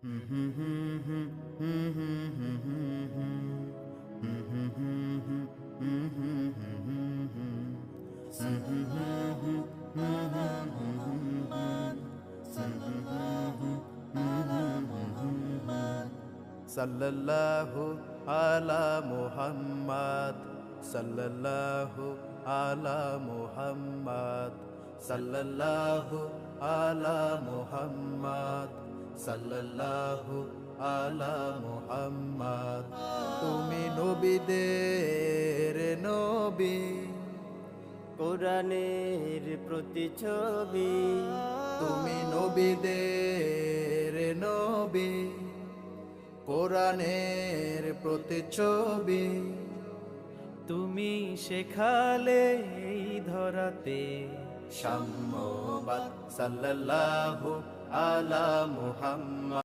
সাল্লাল্লাহু আলা মুহাম্মাদ সাল্লাল্লাহু আলা মুহাম্মাদ সাল্লাল্লাহু আলা মুহাম্মাদ সাল্লাল্লাহু আলা মুহাম্মাদ। তুমি নবীদের নবী, কোরআনের প্রতিছবি। তুমি নবীদের নবী, কোরআনের প্রতিছবি। তুমি শেখালে এই ধরাতে সাম্যবাদ সাল্লাল্লাহু আলা মুহাম্মাদ।